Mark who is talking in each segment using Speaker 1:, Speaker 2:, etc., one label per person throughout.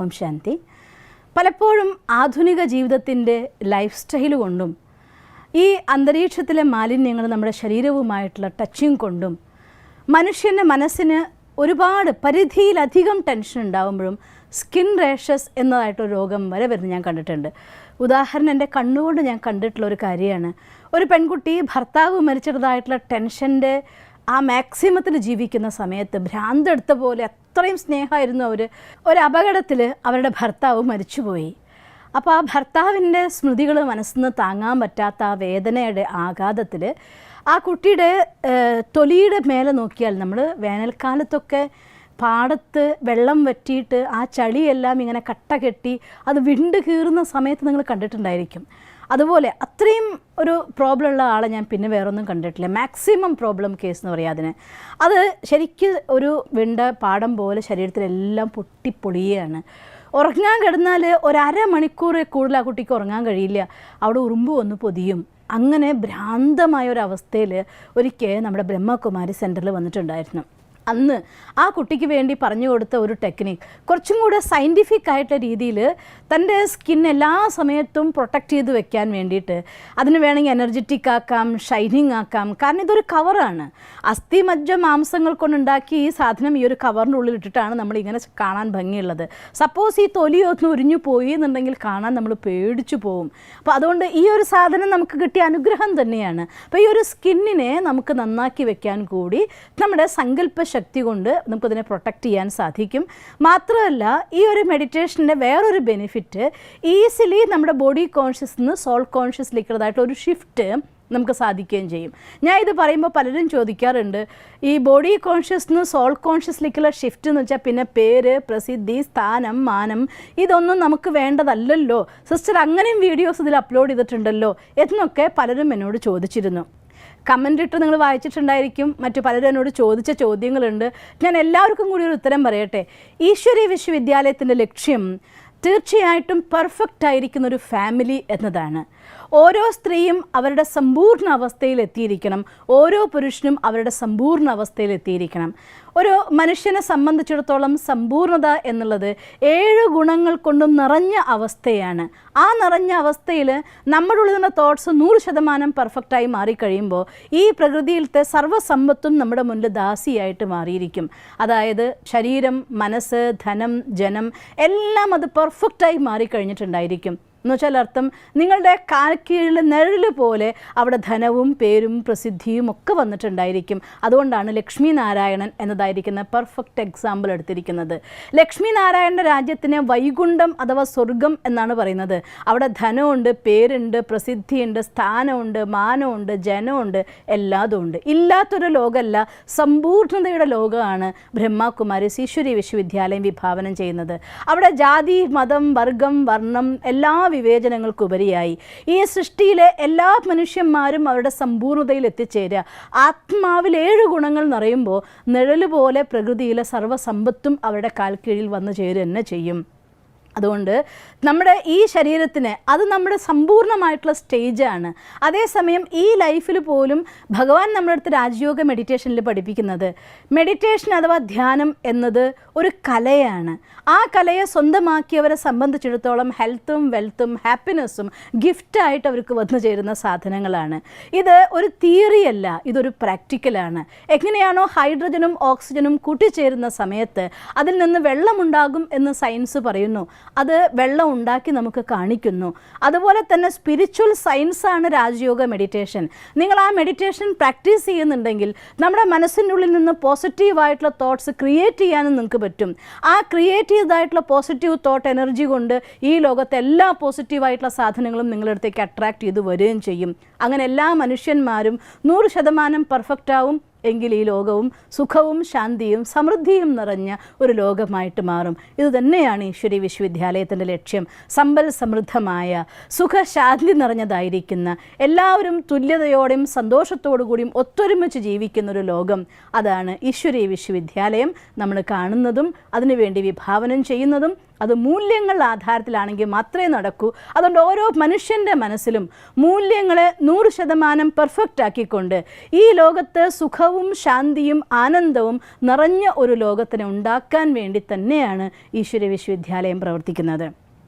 Speaker 1: ഓം ശാന്തി. പലപ്പോഴും ആധുനിക ജീവിതത്തിൻ്റെ ലൈഫ് സ്റ്റൈൽ കൊണ്ടും ഈ അന്തരീക്ഷത്തിലെ മാലിന്യങ്ങൾ നമ്മുടെ ശരീരവുമായിട്ടുള്ള ടച്ചിങ് കൊണ്ടും മനുഷ്യൻ്റെ മനസ്സിന് ഒരുപാട് പരിധിയിലധികം ടെൻഷൻ ഉണ്ടാകുമ്പോഴും സ്കിൻ റേഷസ് എന്നതായിട്ടൊരു രോഗം വരെ വരുന്നത് ഞാൻ കണ്ടിട്ടുണ്ട്. ഉദാഹരണം എൻ്റെ കണ്ണുകൊണ്ട് ഞാൻ കണ്ടിട്ടുള്ള ഒരു കാര്യമാണ്. ഒരു പെൺകുട്ടി ഭർത്താവ് മരിച്ചതായിട്ടുള്ള ടെൻഷൻ്റെ ആ മാക്സിമത്തിൽ ജീവിക്കുന്ന സമയത്ത് ഭ്രാന്തെടുത്ത പോലെ അത്രയും സ്നേഹമായിരുന്നു അവർ. ഒരു അപകടത്തിൽ അവരുടെ ഭർത്താവ് മരിച്ചുപോയി. അപ്പോൾ ആ ഭർത്താവിൻ്റെ സ്മൃതികൾ മനസ്സിൽ നിന്ന് താങ്ങാൻ പറ്റാത്ത ആ വേദനയുടെ ആഘാതത്തിൽ ആ കുട്ടിയുടെ തൊലിയുടെ മേലെ നോക്കിയാൽ നമ്മൾ വേനൽക്കാലത്തൊക്കെ പാടത്ത് വെള്ളം വറ്റിയിട്ട് ആ ചളിയെല്ലാം ഇങ്ങനെ കട്ട കെട്ടി അത് വിണ്ട് കീറുന്ന സമയത്ത് നിങ്ങൾ കണ്ടിട്ടുണ്ടായിരിക്കും. അതുപോലെ അത്രയും ഒരു പ്രോബ്ലം ഉള്ള ആളെ ഞാൻ പിന്നെ വേറൊന്നും കണ്ടിട്ടില്ല. മാക്സിമം പ്രോബ്ലം കേസ് എന്ന് പറയാം അതിന്. അത് ശരിക്കും ഒരു വിണ്ട പാടം പോലെ ശരീരത്തിലെല്ലാം പൊട്ടിപ്പൊളിയാണ്. ഉറങ്ങാൻ കിടന്നാൽ ഒരമണിക്കൂർ കൂടുതൽ ആ കുട്ടിക്ക് ഉറങ്ങാൻ കഴിയില്ല. അവിടെ ഉറുമ്പ് വന്ന് പൊതിയും. അങ്ങനെ ഭ്രാന്തമായ ഒരവസ്ഥയിൽ ഒരിക്കൽ നമ്മുടെ ബ്രഹ്മകുമാരി സെൻറ്ററിൽ വന്നിട്ടുണ്ടായിരുന്നു. അന്ന് ആ കുട്ടിക്ക് വേണ്ടി പറഞ്ഞു കൊടുത്ത ഒരു ടെക്നിക്ക് കുറച്ചും കൂടെ സയൻറ്റിഫിക് ആയിട്ടുള്ള രീതിയിൽ തൻ്റെ സ്കിൻ എല്ലാ സമയത്തും പ്രൊട്ടക്റ്റ് ചെയ്ത് വെക്കാൻ വേണ്ടിയിട്ട് അതിന് വേണമെങ്കിൽ എനർജറ്റിക് ആക്കാം, ഷൈനിങ് ആക്കാം. കാരണം ഇതൊരു കവറാണ്. അസ്ഥി മജ്ജ മാംസങ്ങൾ കൊണ്ടുണ്ടാക്കി ഈ സാധനം ഈ ഒരു കവറിൻ്റെ ഉള്ളിൽ ഇട്ടിട്ടാണ് നമ്മളിങ്ങനെ കാണാൻ ഭംഗിയുള്ളത്. സപ്പോസ് ഈ തൊലിയൊന്ന് ഉരിഞ്ഞു പോയി എന്നുണ്ടെങ്കിൽ കാണാൻ നമ്മൾ പേടിച്ചു പോവും. അപ്പോൾ അതുകൊണ്ട് ഈ ഒരു സാധനം നമുക്ക് കിട്ടിയ അനുഗ്രഹം തന്നെയാണ്. അപ്പോൾ ഈ ഒരു സ്കിന്നിനെ നമുക്ക് നന്നാക്കി വെക്കാൻ കൂടി നമ്മുടെ സങ്കല്പ ശക്തി കൊണ്ട് നമുക്കതിനെ പ്രൊട്ടക്റ്റ് ചെയ്യാൻ സാധിക്കും. മാത്രമല്ല ഈ ഒരു മെഡിറ്റേഷൻ്റെ വേറൊരു ബെനിഫിറ്റ്, ഈസിലി നമ്മുടെ ബോഡി കോൺഷ്യസ് നിന്ന് സോൾ കോൺഷ്യസിലേക്കുള്ളതായിട്ട് ഒരു ഷിഫ്റ്റ് നമുക്ക് സാധിക്കുകയും ചെയ്യും. ഞാൻ ഇത് പറയുമ്പോൾ പലരും ചോദിക്കാറുണ്ട്, ഈ ബോഡി കോൺഷ്യസ് നിന്ന് സോൾ കോൺഷ്യസിലേക്കുള്ള ഷിഫ്റ്റ് എന്ന് വെച്ചാൽ പിന്നെ പേര്, പ്രസിദ്ധി, സ്ഥാനം, മാനം ഇതൊന്നും നമുക്ക് വേണ്ടതല്ലല്ലോ സിസ്റ്റർ, അങ്ങനെയും വീഡിയോസ് ഇതിൽ അപ്ലോഡ് ചെയ്തിട്ടുണ്ടല്ലോ എന്നൊക്കെ പലരും എന്നോട് ചോദിച്ചിരുന്നു. കമൻ്റ് ഇട്ട് നിങ്ങൾ വായിച്ചിട്ടുണ്ടായിരിക്കും. മറ്റു പലരും എന്നോട് ചോദിച്ച ചോദ്യങ്ങളുണ്ട്. ഞാൻ എല്ലാവർക്കും കൂടി ഒരു ഉത്തരം പറയട്ടെ. ഈശ്വരീയ വിശ്വവിദ്യാലയത്തിൻ്റെ ലക്ഷ്യം തീർച്ചയായിട്ടും പെർഫെക്റ്റ് ആയിരിക്കുന്ന ഒരു ഫാമിലി എന്നതാണ്. ഓരോ സ്ത്രീയും അവരുടെ സമ്പൂർണ്ണ അവസ്ഥയിൽ എത്തിയിരിക്കണം. ഓരോ പുരുഷനും അവരുടെ സമ്പൂർണ്ണ അവസ്ഥയിൽ എത്തിയിരിക്കണം. ഒരു മനുഷ്യനെ സംബന്ധിച്ചിടത്തോളം സമ്പൂർണ്ണത എന്നുള്ളത് 7 ഗുണങ്ങൾ കൊണ്ടും നിറഞ്ഞ അവസ്ഥയാണ്. ആ നിറഞ്ഞ അവസ്ഥയിൽ നമ്മുടെ ഉള്ളിലുള്ള തോട്ട്സ് 100% പെർഫെക്റ്റായി മാറിക്കഴിയുമ്പോൾ ഈ പ്രകൃതിയിലത്തെ സർവ്വസമ്പത്തും നമ്മുടെ മുന്നിൽ ദാസിയായിട്ട് മാറിയിരിക്കും. അതായത് ശരീരം, മനസ്സ്, ധനം, ജനം എല്ലാം അത് പെർഫെക്റ്റായി മാറിക്കഴിഞ്ഞിട്ടുണ്ടായിരിക്കും. എന്ന് വെച്ചാൽ അർത്ഥം നിങ്ങളുടെ കാൽക്കീഴിൽ നിഴൽ പോലെ അവിടെ ധനവും പേരും പ്രസിദ്ധിയും ഒക്കെ വന്നിട്ടുണ്ടായിരിക്കും. അതുകൊണ്ടാണ് ലക്ഷ്മി നാരായണൻ എന്നതായിരിക്കുന്ന പെർഫെക്റ്റ് എക്സാമ്പിൾ എടുത്തിരിക്കുന്നത്. ലക്ഷ്മി നാരായണൻ്റെ രാജ്യത്തിനെ വൈകുണ്ഠം അഥവാ സ്വർഗം എന്നാണ് പറയുന്നത്. അവിടെ ധനമുണ്ട്, പേരുണ്ട്, പ്രസിദ്ധിയുണ്ട്, സ്ഥാനമുണ്ട്, മാനമുണ്ട്, ജനമുണ്ട്, എല്ലാതും ഉണ്ട്. ഇല്ലാത്തൊരു ലോകമല്ല, സമ്പൂർണ്ണതയുടെ ലോകമാണ് ബ്രഹ്മകുമാരി ഈശ്വരീയ വിശ്വവിദ്യാലയം വിഭാവനം ചെയ്യുന്നത്. അവിടെ ജാതി, മതം, വർഗം, വർണ്ണം എല്ലാ വിവേചനങ്ങൾക്കുപരിയായി ഈ സൃഷ്ടിയിലെ എല്ലാ മനുഷ്യന്മാരും അവരുടെ സമ്പൂർണ്ണതയിൽ എത്തിച്ചേരുക. ആത്മാവിൽ 7 ഗുണങ്ങൾ നിറയുമ്പോൾ നിഴല് പോലെ പ്രകൃതിയിലെ സർവ്വസമ്പത്തും അവരുടെ കാൽക്കീഴിൽ വന്നു ചേരുക തന്നെ ചെയ്യും. അതുകൊണ്ട് നമ്മുടെ ഈ ശരീരത്തിന് അത് നമ്മുടെ സമ്പൂർണ്ണമായിട്ടുള്ള സ്റ്റേജാണ്. അതേസമയം ഈ ലൈഫിൽ പോലും ഭഗവാൻ നമ്മുടെ അടുത്ത് രാജയോഗ മെഡിറ്റേഷനിൽ പഠിപ്പിക്കുന്നത് മെഡിറ്റേഷൻ അഥവാ ധ്യാനം എന്നത് ഒരു കലയാണ്. ആ കലയെ സ്വന്തമാക്കിയവരെ സംബന്ധിച്ചിടത്തോളം ഹെൽത്തും വെൽത്തും ഹാപ്പിനെസ്സും ഗിഫ്റ്റായിട്ട് അവർക്ക് വന്നു ചേരുന്ന സാധനങ്ങളാണ്. ഇത് ഒരു തിയറിയല്ല, ഇതൊരു പ്രാക്ടിക്കലാണ്. എങ്ങനെയാണോ ഹൈഡ്രജനും ഓക്സിജനും കൂട്ടിച്ചേരുന്ന സമയത്ത് അതിൽ നിന്ന് വെള്ളമുണ്ടാകും എന്ന് സയൻസ് പറയുന്നു, അത് വെള്ളം ഉണ്ടാക്കി നമുക്ക് കാണിക്കുന്നു. അതുപോലെ തന്നെ സ്പിരിച്വൽ സയൻസാണ് രാജയോഗ മെഡിറ്റേഷൻ. നിങ്ങൾ ആ മെഡിറ്റേഷൻ പ്രാക്ടീസ് ചെയ്യുന്നുണ്ടെങ്കിൽ നമ്മുടെ മനസ്സിൻ്റെ ഉള്ളിൽ നിന്ന് പോസിറ്റീവായിട്ടുള്ള തോട്ട്സ് ക്രിയേറ്റ് ചെയ്യാനും നിങ്ങൾക്ക് പറ്റും. ആ ക്രിയേറ്റ് ചെയ്തതായിട്ടുള്ള പോസിറ്റീവ് തോട്ട് എനർജി കൊണ്ട് ഈ ലോകത്തെ എല്ലാ പോസിറ്റീവായിട്ടുള്ള സാധനങ്ങളും നിങ്ങളുടെ അടുത്തേക്ക് അട്രാക്റ്റ് ചെയ്ത് വരികയും ചെയ്യും. അങ്ങനെ എല്ലാ മനുഷ്യന്മാരും 100% പെർഫെക്റ്റ് ആവും. എങ്കിൽ ഈ ലോകവും സുഖവും ശാന്തിയും സമൃദ്ധിയും നിറഞ്ഞ ഒരു ലോകമായിട്ട് മാറും. ഇതുതന്നെയാണ് ഈശ്വരീയ വിശ്വവിദ്യാലയത്തിൻ്റെ ലക്ഷ്യം. സമ്പൽ സമൃദ്ധമായ സുഖശാന്തി നിറഞ്ഞതായിരിക്കുന്ന എല്ലാവരും തുല്യതയോടെയും സന്തോഷത്തോടു കൂടിയും ഒത്തൊരുമിച്ച് ജീവിക്കുന്നൊരു ലോകം, അതാണ് ഈശ്വരീയ വിശ്വവിദ്യാലയം നമ്മൾ കാണുന്നതും അതിനുവേണ്ടി വിഭാവനം ചെയ്യുന്നതും അത് മൂല്യങ്ങളുടെ ആധാരത്തിലാണെങ്കിൽ മാത്രമേ നടക്കൂ. അതുകൊണ്ട് ഓരോ മനുഷ്യൻ്റെ മനസ്സിലും മൂല്യങ്ങളെ 100% പെർഫെക്റ്റ് ആക്കിക്കൊണ്ട് ഈ ലോകത്ത് സുഖവും ശാന്തിയും ആനന്ദവും നിറഞ്ഞ ഒരു ലോകത്തിനെ ഉണ്ടാക്കാൻ വേണ്ടി തന്നെയാണ് ഈശ്വര വിശ്വവിദ്യാലയം പ്രവർത്തിക്കുന്നത്.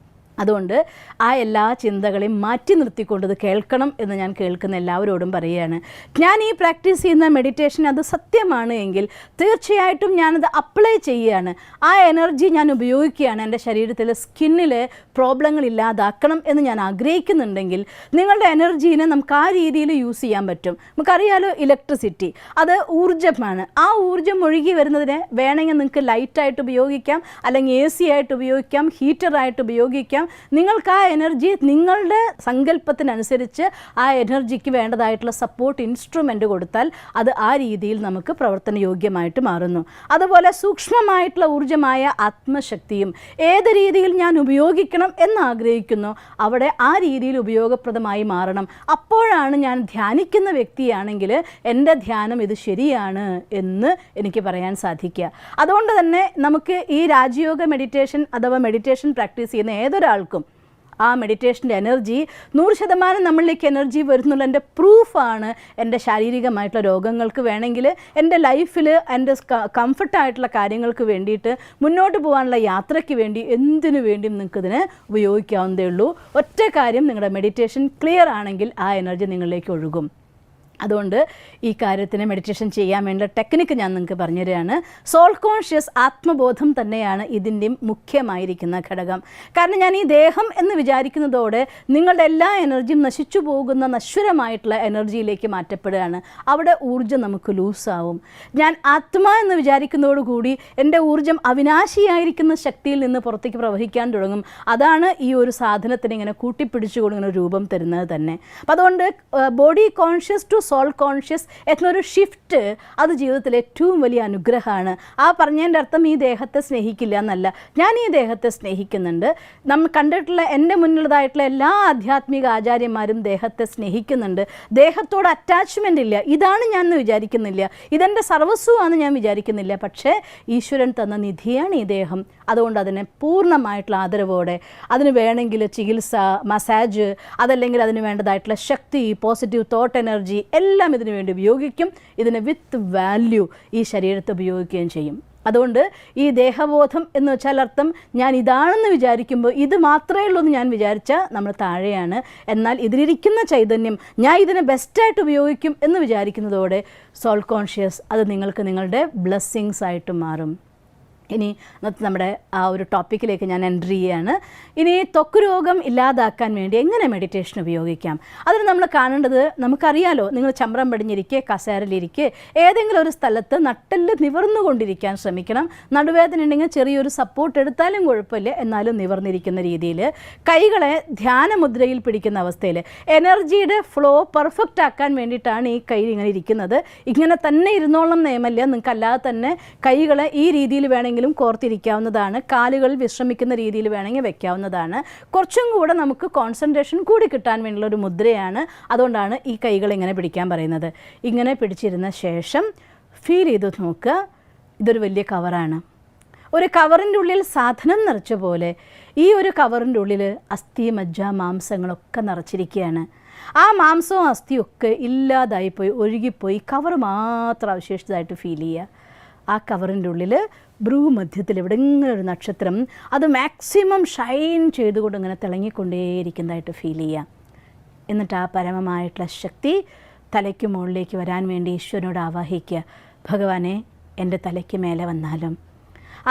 Speaker 1: അതുകൊണ്ട് ആ എല്ലാ ചിന്തകളെയും മാറ്റി നിർത്തിക്കൊണ്ട് ഇത് കേൾക്കണം എന്ന് ഞാൻ കേൾക്കുന്ന എല്ലാവരോടും പറയുകയാണ്. ഞാൻ ഈ പ്രാക്ടീസ് ചെയ്യുന്ന മെഡിറ്റേഷൻ അത് സത്യമാണ് എങ്കിൽ തീർച്ചയായിട്ടും ഞാനത് അപ്ലൈ ചെയ്യുകയാണ്. ആ എനർജി ഞാൻ ഉപയോഗിക്കുകയാണ്. എൻ്റെ ശരീരത്തിലെ സ്കിന്നിൽ പ്രോബ്ലങ്ങൾ ഇല്ലാതാക്കണം എന്ന് ഞാൻ ആഗ്രഹിക്കുന്നുണ്ടെങ്കിൽ നിങ്ങളുടെ എനർജീനെ നമുക്ക് ആ രീതിയിൽ യൂസ് ചെയ്യാൻ പറ്റും. നമുക്കറിയാലോ, ഇലക്ട്രിസിറ്റി അത് ഊർജ്ജമാണ്. ആ ഊർജ്ജം ഒഴുകി വരുന്നതിന് വേണമെങ്കിൽ നിങ്ങൾക്ക് ലൈറ്റായിട്ട് ഉപയോഗിക്കാം, അല്ലെങ്കിൽ AC ആയിട്ട് ഉപയോഗിക്കാം, ഹീറ്ററായിട്ട് ഉപയോഗിക്കാം. നിങ്ങൾക്ക് ആ എനർജി നിങ്ങളുടെ സങ്കല്പത്തിനനുസരിച്ച് ആ എനർജിക്ക് വേണ്ടതായിട്ടുള്ള സപ്പോർട്ട് ഇൻസ്ട്രുമെൻ്റ് കൊടുത്താൽ അത് ആ രീതിയിൽ നമുക്ക് പ്രവർത്തനയോഗ്യമായിട്ട് മാറുന്നു. അതുപോലെ സൂക്ഷ്മമായിട്ടുള്ള ഊർജ്ജമായ ആത്മശക്തിയും ഏത് രീതിയിൽ ഞാൻ ഉപയോഗിക്കണം എന്നാഗ്രഹിക്കുന്നു അവിടെ ആ രീതിയിൽ ഉപയോഗപ്രദമായി മാറണം. അപ്പോഴാണ് ഞാൻ ധ്യാനിക്കുന്ന വ്യക്തിയാണെങ്കിൽ എൻ്റെ ധ്യാനം ഇത് ശരിയാണ് എന്ന് എനിക്ക് പറയാൻ സാധിക്കുക. അതുകൊണ്ട് തന്നെ നമുക്ക് ഈ രാജയോഗ മെഡിറ്റേഷൻ അഥവാ മെഡിറ്റേഷൻ പ്രാക്ടീസ് ചെയ്യുന്ന ഏതൊരാൾക്കും ആ മെഡിറ്റേഷൻ്റെ എനർജി 100% നമ്മളിലേക്ക് എനർജി വരുന്നുള്ളതിൻ്റെ പ്രൂഫാണ്. എൻ്റെ ശാരീരികമായിട്ടുള്ള രോഗങ്ങൾക്ക് വേണമെങ്കിൽ, എൻ്റെ ലൈഫിൽ എൻ്റെ കംഫർട്ടായിട്ടുള്ള കാര്യങ്ങൾക്ക് വേണ്ടിയിട്ട്, മുന്നോട്ട് പോകാനുള്ള യാത്രയ്ക്ക് വേണ്ടി, എന്തിനു വേണ്ടിയും നിങ്ങൾക്കിതിനെ ഉപയോഗിക്കാവുന്നതേ ഉള്ളൂ. ഒറ്റ കാര്യം, നിങ്ങളുടെ മെഡിറ്റേഷൻ ക്ലിയർ ആണെങ്കിൽ ആ എനർജി നിങ്ങളിലേക്ക് ഒഴുകും. അതുകൊണ്ട് ഈ കാര്യത്തിന് മെഡിറ്റേഷൻ ചെയ്യാൻ വേണ്ട ടെക്നിക്ക് ഞാൻ നിങ്ങൾക്ക് പറഞ്ഞു തരികയാണ്. സോൾ കോൺഷ്യസ് ആത്മബോധം തന്നെയാണ് ഇതിൻ്റെയും മുഖ്യമായിരിക്കുന്ന ഘടകം. കാരണം ഞാൻ ഈ ദേഹം എന്ന് വിചാരിക്കുന്നതോടെ നിങ്ങളുടെ എല്ലാ എനർജിയും നശിച്ചു പോകുന്ന നശ്വരമായിട്ടുള്ള എനർജിയിലേക്ക് മാറ്റപ്പെടുകയാണ്. അവിടെ ഊർജ്ജം നമുക്ക് ലൂസാവും. ഞാൻ ആത്മാ എന്ന് വിചാരിക്കുന്നതോടുകൂടി എൻ്റെ ഊർജ്ജം അവിനാശിയായിരിക്കുന്ന ശക്തിയിൽ നിന്ന് പുറത്തേക്ക് പ്രവഹിക്കാൻ തുടങ്ങും. അതാണ് ഈ ഒരു സാധനത്തിന് ഇങ്ങനെ കൂട്ടിപ്പിടിച്ചുകൊണ്ട് ഇങ്ങനെ രൂപം തരുന്നത് തന്നെ. അപ്പം അതുകൊണ്ട് body conscious to soul conscious എന്നൊരു ഷിഫ്റ്റ് അത് ജീവിതത്തിൽ ഏറ്റവും വലിയ അനുഗ്രഹമാണ്. ആ പറഞ്ഞതിൻ്റെ അർത്ഥം ഈ ദേഹത്തെ സ്നേഹിക്കില്ല എന്നല്ല. ഞാൻ ഈ ദേഹത്തെ സ്നേഹിക്കുന്നുണ്ട്. നമ്മൾ കണ്ടിട്ടുള്ള എൻ്റെ മുന്നിലുള്ളതായിട്ടുള്ള എല്ലാ ആധ്യാത്മിക ആചാര്യന്മാരും ദേഹത്തെ സ്നേഹിക്കുന്നുണ്ട്. ദേഹത്തോട് അറ്റാച്ച്മെൻ്റ് ഇല്ല. ഇതാണ് ഞാൻ എന്ന് വിചാരിക്കുന്നില്ല. ഇതെൻ്റെ സർവസ്വമാണെന്ന് ഞാൻ വിചാരിക്കുന്നില്ല. പക്ഷേ ഈശ്വരൻ തന്ന നിധിയാണ് ഈ ദേഹം. അതുകൊണ്ട് അതിനെ പൂർണ്ണമായിട്ടുള്ള ആദരവോടെ, അതിന് വേണമെങ്കിൽ ചികിത്സ, മസാജ്, അതല്ലെങ്കിൽ അതിന് വേണ്ടതായിട്ടുള്ള ശക്തി, പോസിറ്റീവ് തോട്ട് എനർജി എല്ലാം ഇതിനു വേണ്ടി ഉപയോഗിക്കും. ഇതിനെ വിത്ത് വാല്യൂ ഈ ശരീരത്തെ ഉപയോഗിക്കുകയും ചെയ്യും. അതുകൊണ്ട് ഈ ദേഹബോധം എന്ന് വെച്ചാൽ അർത്ഥം ഞാൻ ഇതാണെന്ന് വിചാരിക്കുമ്പോൾ ഇത് മാത്രമേ ഉള്ളൂ എന്ന് ഞാൻ വിചാരിച്ചാൽ നമ്മൾ താഴെയാണ്. എന്നാൽ ഇതിലിരിക്കുന്ന ചൈതന്യം ഞാൻ ഇതിനെ ബെസ്റ്റായിട്ട് ഉപയോഗിക്കും എന്ന് വിചാരിക്കുന്നതോടെ സോൾ കോൺഷ്യസ് അത് നിങ്ങൾക്ക് നിങ്ങളുടെ ബ്ലെസ്സിങ്സ് ആയിട്ട് മാറും. ഇനി നമ്മുടെ ആ ഒരു ടോപ്പിക്കിലേക്ക് ഞാൻ എൻട്രി ചെയ്യുകയാണ്. ഇനി ത്വക്ക് രോഗം ഇല്ലാതാക്കാൻ വേണ്ടി എങ്ങനെ മെഡിറ്റേഷൻ ഉപയോഗിക്കാം? അതിന് നമ്മൾ കാണേണ്ടത്, നമുക്കറിയാലോ, നിങ്ങൾ ചമ്രം പടിഞ്ഞിരിക്കെ, കസേരയിലിരിക്കെ, ഏതെങ്കിലും ഒരു സ്ഥലത്ത് നട്ടെല്ല് നിവർന്നുകൊണ്ടിരിക്കാൻ ശ്രമിക്കണം. നടുവേദന ഉണ്ടെങ്കിൽ ചെറിയൊരു സപ്പോർട്ട് എടുത്താലും കുഴപ്പമില്ല, എന്നാലും നിവർന്നിരിക്കുന്ന രീതിയിൽ കൈകളെ ധ്യാനമുദ്രയിൽ പിടിക്കുന്ന അവസ്ഥയിൽ എനർജിയുടെ ഫ്ലോ പെർഫെക്റ്റ് ആക്കാൻ വേണ്ടിയിട്ടാണ് ഈ കൈ ഇങ്ങനെ ഇരിക്കുന്നത്. ഇങ്ങനെ തന്നെ ഇരുന്നോളം നിയമല്ല. നിങ്ങൾക്ക് അല്ലാതെ തന്നെ കൈകളെ ഈ രീതിയിൽ വേണമെങ്കിൽ കോർത്തിരിക്കാവുന്നതാണ്. കാലുകൾ വിശ്രമിക്കുന്ന രീതിയിൽ വേണമെങ്കിൽ വെക്കാവുന്നതാണ്. കുറച്ചും കൂടെ നമുക്ക് കോൺസെൻട്രേഷൻ കൂടി കിട്ടാൻ വേണ്ടിയുള്ള ഒരു മുദ്രയാണ്. അതുകൊണ്ടാണ് ഈ കൈകൾ ഇങ്ങനെ പിടിക്കാൻ പറയുന്നത്. ഇങ്ങനെ പിടിച്ചിരുന്ന ശേഷം ഫീൽ ചെയ്ത് നോക്കുക. ഇതൊരു വലിയ കവറാണ്. ഒരു കവറിൻ്റെ ഉള്ളിൽ സാധനം നിറച്ച പോലെ ഈ ഒരു കവറിൻ്റെ ഉള്ളിൽ അസ്ഥി, മജ്ജ, മാംസങ്ങളൊക്കെ നിറച്ചിരിക്കുകയാണ്. ആ മാംസവും അസ്ഥിയും ഒക്കെ ഇല്ലാതായിപ്പോയി, ഒഴുകിപ്പോയി. കവർ മാത്രം അവശേഷിച്ചതായിട്ട് ഫീൽ ചെയ്യുക. ആ കവറിൻ്റെ ഉള്ളിൽ ഭ്രൂമധ്യത്തിൽ എവിടെയെങ്കിലും ഒരു നക്ഷത്രം അത് മാക്സിമം ഷൈൻ ചെയ്തുകൊണ്ട് ഇങ്ങനെ തിളങ്ങിക്കൊണ്ടേയിരിക്കുന്നതായിട്ട് ഫീൽ ചെയ്യുക. എന്നിട്ട് ആ പരമമായിട്ടുള്ള ശക്തി തലയ്ക്ക് മുകളിലേക്ക് വരാൻ വേണ്ടി ഈശ്വരനോട് ആവാഹിക്കുക. ഭഗവാനെ, എൻ്റെ തലയ്ക്ക് മേലെ വന്നാലും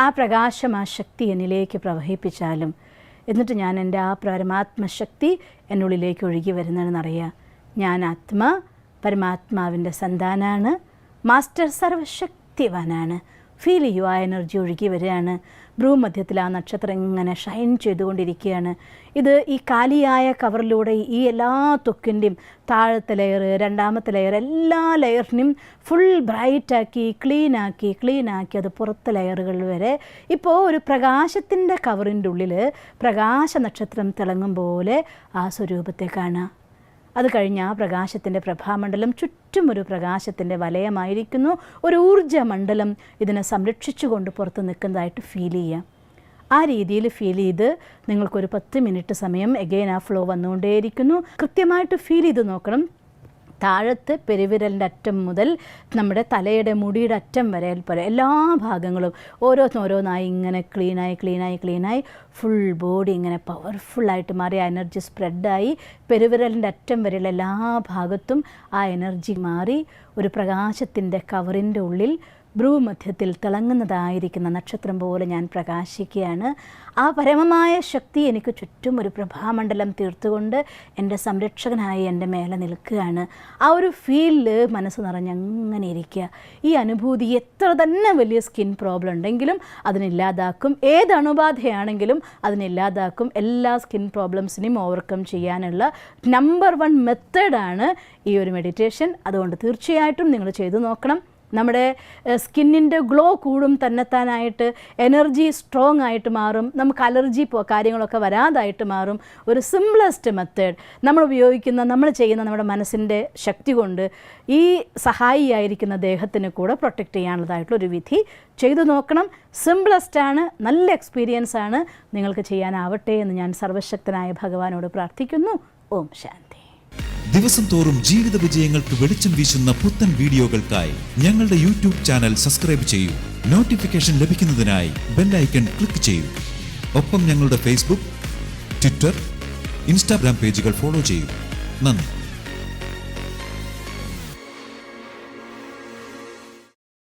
Speaker 1: ആ പ്രകാശം, ആ ശക്തി എന്നിലേക്ക് പ്രവഹിപ്പിച്ചാലും, എന്നിട്ട് ഞാൻ എൻ്റെ ആ പരമാത്മശക്തി എന്നുള്ളിലേക്ക് ഒഴുകി വരുന്നതെന്നറിയുക. ഞാൻ ആത്മാ പരമാത്മാവിൻ്റെ സന്താനാണ്. മാസ്റ്റർ സർവശക്തിവാനാണ്. ഫീൽ ചെയ്യുക, ആ എനർജി ഒഴുകി വരികയാണ്. ഭ്രൂമധ്യത്തിൽ ആ നക്ഷത്രം ഇങ്ങനെ ഷൈൻ ചെയ്തുകൊണ്ടിരിക്കുകയാണ്. ഇത് ഈ കാലിയായ കവറിലൂടെ ഈ എല്ലാ ത്വക്കിൻ്റെയും താഴത്തെ ലെയർ, രണ്ടാമത്തെ ലെയർ, എല്ലാ ലെയറിനെയും ഫുൾ ബ്രൈറ്റാക്കി ക്ലീനാക്കി അത് പുറത്തെ ലെയറുകൾ വരെ ഇപ്പോൾ ഒരു പ്രകാശത്തിൻ്റെ കവറിൻ്റെ ഉള്ളിൽ പ്രകാശ നക്ഷത്രം തിളങ്ങും പോലെ ആ സ്വരൂപത്തെ കാണുക. അത് കഴിഞ്ഞ് ആ പ്രകാശത്തിൻ്റെ പ്രഭാമണ്ഡലം ചുറ്റും ഒരു പ്രകാശത്തിൻ്റെ വലയമായിരിക്കുന്നു. ഒരു ഊർജ്ജ മണ്ഡലം ഇതിനെ സംരക്ഷിച്ചുകൊണ്ട് പുറത്ത് നിൽക്കുന്നതായിട്ട് ഫീൽ ചെയ്യുക. ആ രീതിയിൽ ഫീൽ ചെയ്ത് നിങ്ങൾക്കൊരു 10 മിനിറ്റ് സമയം എഗെയിൻ ആ ഫ്ലോ വന്നുകൊണ്ടേയിരിക്കുന്നു. കൃത്യമായിട്ട് ഫീൽ ചെയ്ത് നോക്കണം. താഴത്തെ പെരുവിരലിൻ്റെ അറ്റം മുതൽ നമ്മുടെ തലയുടെ മുടിയുടെ അറ്റം വരെ എല്ലാ ഭാഗങ്ങളും ഓരോന്നായി ഇങ്ങനെ ക്ലീനായി ഫുൾ ബോഡി ഇങ്ങനെ പവർഫുള്ളായിട്ട് മാറി ആ എനർജി സ്പ്രെഡായി പെരുവിരലിൻ്റെ അറ്റം വരെയുള്ള എല്ലാ ഭാഗത്തും ആ എനർജി മാറി ഒരു പ്രകാശത്തിൻ്റെ കവറിൻ്റെ ഉള്ളിൽ ഭ്രൂമധ്യത്തിൽ തിളങ്ങുന്നതായിരിക്കുന്ന നക്ഷത്രം പോലെ ഞാൻ പ്രകാശിക്കുകയാണ്. ആ പരമമായ ശക്തി എനിക്ക് ചുറ്റും ഒരു പ്രഭാമണ്ഡലം തീർത്തുകൊണ്ട് എൻ്റെ സംരക്ഷകനായി എൻ്റെ മേലെ നിൽക്കുകയാണ്. ആ ഒരു ഫീലിൽ മനസ്സ് നിറഞ്ഞങ്ങനെ ഇരിക്കുക. ഈ അനുഭൂതി എത്ര തന്നെ വലിയ സ്കിൻ പ്രോബ്ലം ഉണ്ടെങ്കിലും അതിനില്ലാതാക്കും. ഏത് അണുബാധയാണെങ്കിലും അതിനില്ലാതാക്കും. എല്ലാ സ്കിൻ പ്രോബ്ലംസിനെയും ഓവർകം ചെയ്യാനുള്ള നമ്പർ 1 മെത്തേഡാണ് ഈ ഒരു മെഡിറ്റേഷൻ. അതുകൊണ്ട് തീർച്ചയായിട്ടും നിങ്ങൾ ചെയ്തു നോക്കണം. നമ്മുടെ സ്കിന്നിൻ്റെ ഗ്ലോ കൂടും, തന്നെത്താനായിട്ട് എനർജി സ്ട്രോങ് ആയിട്ട് മാറും, നമുക്ക് അലർജി കാര്യങ്ങളൊക്കെ വരാതായിട്ട് മാറും. ഒരു സിംപ്ലസ്റ്റ് മെത്തേഡ് നമ്മൾ ചെയ്യുന്ന നമ്മുടെ മനസ്സിൻ്റെ ശക്തി കൊണ്ട് ഈ സഹായിയായിരിക്കുന്ന ദേഹത്തിന് കൂടെ പ്രൊട്ടക്റ്റ് ചെയ്യാനുള്ളതായിട്ടുള്ളൊരു വിധി ചെയ്തു നോക്കണം. സിംപ്ലസ്റ്റാണ്, നല്ല എക്സ്പീരിയൻസ് ആണ്. നിങ്ങൾക്ക് ചെയ്യാനാവട്ടെ എന്ന് ഞാൻ സർവശക്തനായ ഭഗവാനോട് പ്രാർത്ഥിക്കുന്നു. ഓം ശാന്തി.
Speaker 2: ദിവസം തോറും ജീവിത വിജയങ്ങൾക്ക് വെളിച്ചം വീശുന്ന പുത്തൻ വീഡിയോകൾക്കായി ഞങ്ങളുടെ യൂട്യൂബ് ചാനൽ സബ്സ്ക്രൈബ് ചെയ്യൂ. നോട്ടിഫിക്കേഷൻ ലഭിക്കുന്നതിനായി ബെൽ ഐക്കൺ ക്ലിക്ക് ചെയ്യൂ. ഒപ്പം ഞങ്ങളുടെ ഫേസ്ബുക്ക്, ട്വിറ്റർ, ഇൻസ്റ്റാഗ്രാം പേജുകൾ ഫോളോ ചെയ്യൂ. നന്ദി.